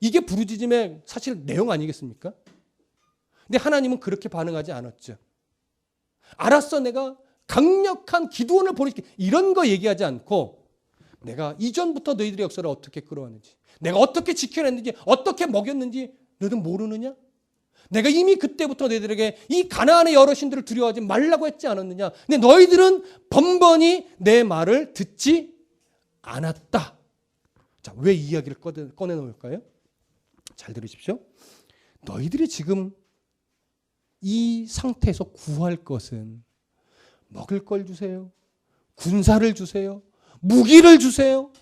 이게 부르짖음의 사실 내용 아니겠습니까? 근데 하나님은 그렇게 반응하지 않았죠. 알았어, 내가 강력한 기도원을 보내줄게. 이런 거 얘기하지 않고 내가 이전부터 너희들의 역사를 어떻게 끌어왔는지, 내가 어떻게 지켜냈는지, 어떻게 먹였는지 너희들 모르느냐? 내가 이미 그때부터 너희들에게 이 가나안의 여러 신들을 두려워하지 말라고 했지 않았느냐? 근데 너희들은 번번이 내 말을 듣지 않았다. 자, 왜 이 이야기를 꺼내놓을까요? 잘 들으십시오. 너희들이 지금 이 상태에서 구할 것은 먹을 걸 주세요. 군사를 주세요. 무기를 주세요.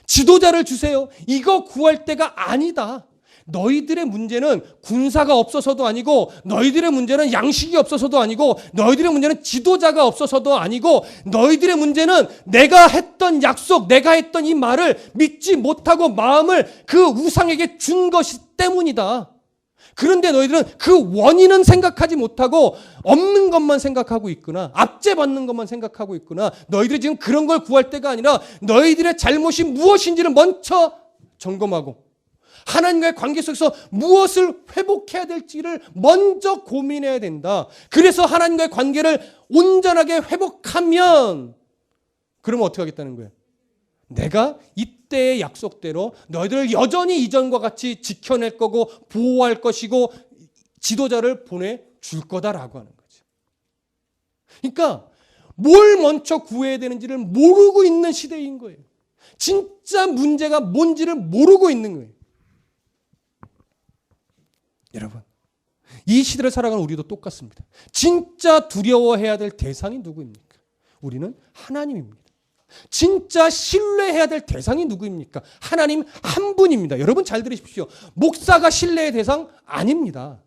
지도자를 주세요. 이거 구할 때가 아니다. 너희들의 문제는 군사가 없어서도 아니고, 너희들의 문제는 양식이 없어서도 아니고, 너희들의 문제는 지도자가 없어서도 아니고, 너희들의 문제는 내가 했던 약속, 내가 했던 이 말을 믿지 못하고 마음을 그 우상에게 준 것이 때문이다. 그런데 너희들은 그 원인은 생각하지 못하고 없는 것만 생각하고 있구나. 압제받는 것만 생각하고 있구나. 너희들이 지금 그런 걸 구할 때가 아니라 너희들의 잘못이 무엇인지를 먼저 점검하고 하나님과의 관계 속에서 무엇을 회복해야 될지를 먼저 고민해야 된다. 그래서 하나님과의 관계를 온전하게 회복하면 그러면 어떻게 하겠다는 거예요? 내가 이때의 약속대로 너희들을 여전히 이전과 같이 지켜낼 거고 보호할 것이고 지도자를 보내줄 거다라고 하는 거죠. 그러니까 뭘 먼저 구해야 되는지를 모르고 있는 시대인 거예요. 진짜 문제가 뭔지를 모르고 있는 거예요. 여러분, 이 시대를 살아가는 우리도 똑같습니다. 진짜 두려워해야 될 대상이 누구입니까? 우리는 하나님입니다. 진짜 신뢰해야 될 대상이 누구입니까? 하나님 한 분입니다. 여러분 잘 들으십시오. 목사가 신뢰의 대상 아닙니다.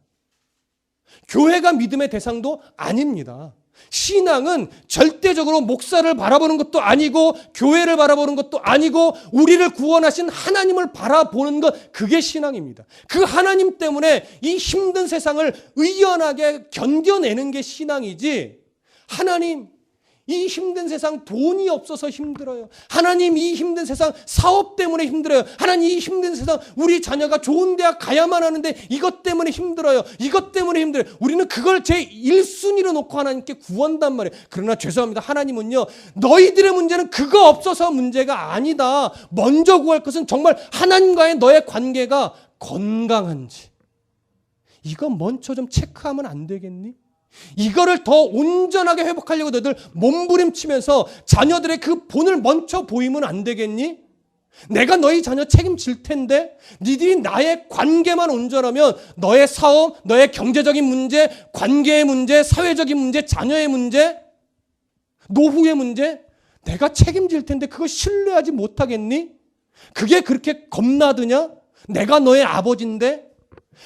교회가 믿음의 대상도 아닙니다. 신앙은 절대적으로 목사를 바라보는 것도 아니고 교회를 바라보는 것도 아니고 우리를 구원하신 하나님을 바라보는 것, 그게 신앙입니다. 그 하나님 때문에 이 힘든 세상을 의연하게 견뎌내는 게 신앙이지, 하나님 이 힘든 세상 돈이 없어서 힘들어요. 하나님 이 힘든 세상 사업 때문에 힘들어요. 하나님 이 힘든 세상 우리 자녀가 좋은 대학 가야만 하는데 이것 때문에 힘들어요. 이것 때문에 힘들어요. 우리는 그걸 제 1순위로 놓고 하나님께 구한단 말이에요. 그러나 죄송합니다. 하나님은요, 너희들의 문제는 그거 없어서 문제가 아니다. 먼저 구할 것은 정말 하나님과의 너의 관계가 건강한지, 이거 먼저 좀 체크하면 안 되겠니? 이거를 더 온전하게 회복하려고 너희들 몸부림치면서 자녀들의 그 본을 먼저 보이면 안 되겠니? 내가 너희 자녀 책임질 텐데 니들이 나의 관계만 온전하면 너의 사업, 너의 경제적인 문제, 관계의 문제, 사회적인 문제, 자녀의 문제, 노후의 문제 내가 책임질 텐데 그거 신뢰하지 못하겠니? 그게 그렇게 겁나드냐? 내가 너의 아버지인데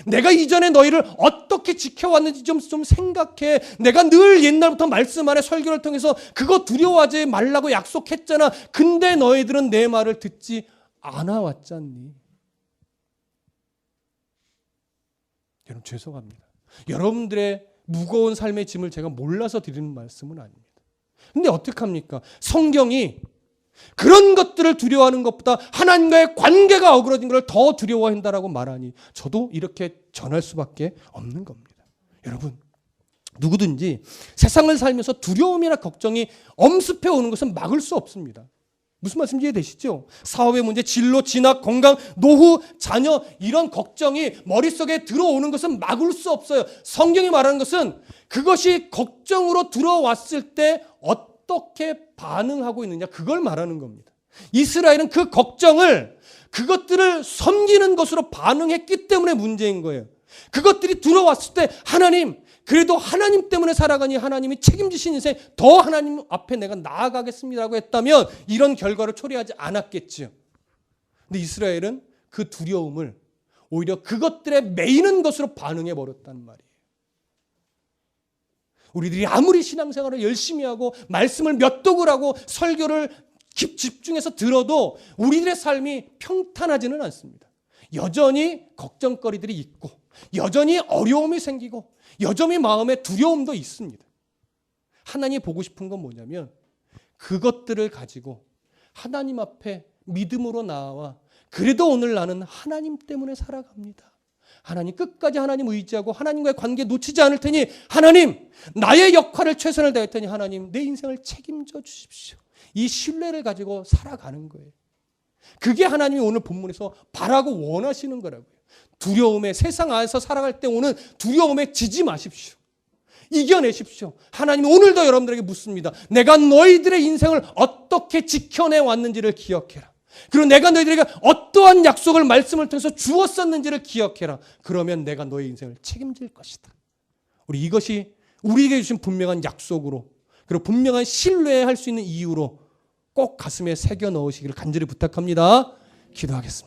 내가 이전에 너희를 어떻게 지켜왔는지 좀 생각해. 내가 늘 옛날부터 말씀 안에 설교를 통해서 그거 두려워하지 말라고 약속했잖아. 근데 너희들은 내 말을 듣지 않아 왔잖니. 여러분 죄송합니다. 여러분들의 무거운 삶의 짐을 제가 몰라서 드리는 말씀은 아닙니다. 근데 어떡합니까? 성경이 그런 것들을 두려워하는 것보다 하나님과의 관계가 어그러진 것을 더 두려워한다라고 말하니 저도 이렇게 전할 수밖에 없는 겁니다. 여러분, 누구든지 세상을 살면서 두려움이나 걱정이 엄습해 오는 것은 막을 수 없습니다. 무슨 말씀인지 이해되시죠? 사업의 문제, 진로, 진학, 건강, 노후, 자녀 이런 걱정이 머릿속에 들어오는 것은 막을 수 없어요. 성경이 말하는 것은 그것이 걱정으로 들어왔을 때 어떻게 반응하고 있느냐, 그걸 말하는 겁니다. 이스라엘은 그 걱정을 그것들을 섬기는 것으로 반응했기 때문에 문제인 거예요. 그것들이 들어왔을 때 하나님, 그래도 하나님 때문에 살아가니 하나님이 책임지신 인생 더 하나님 앞에 내가 나아가겠습니다라고 했다면 이런 결과를 초래하지 않았겠죠. 근데 이스라엘은 그 두려움을 오히려 그것들에 매이는 것으로 반응해 버렸단 말이에요. 우리들이 아무리 신앙생활을 열심히 하고 말씀을 몇 독을 하고 설교를 집중해서 들어도 우리들의 삶이 평탄하지는 않습니다. 여전히 걱정거리들이 있고 여전히 어려움이 생기고 여전히 마음에 두려움도 있습니다. 하나님이 보고 싶은 건 뭐냐면 그것들을 가지고 하나님 앞에 믿음으로 나와 그래도 오늘 나는 하나님 때문에 살아갑니다. 하나님 끝까지 하나님 의지하고 하나님과의 관계 놓치지 않을 테니 하나님 나의 역할을 최선을 다할 테니 하나님 내 인생을 책임져 주십시오. 이 신뢰를 가지고 살아가는 거예요. 그게 하나님이 오늘 본문에서 바라고 원하시는 거라고요. 두려움에 세상 안에서 살아갈 때 오는 두려움에 지지 마십시오. 이겨내십시오. 하나님 오늘도 여러분들에게 묻습니다. 내가 너희들의 인생을 어떻게 지켜내 왔는지를 기억해라. 그리고 내가 너희들에게 어떠한 약속을 말씀을 통해서 주었었는지를 기억해라. 그러면 내가 너희 인생을 책임질 것이다. 우리 이것이 우리에게 주신 분명한 약속으로 그리고 분명한 신뢰할 수 있는 이유로 꼭 가슴에 새겨 넣으시기를 간절히 부탁합니다. 기도하겠습니다.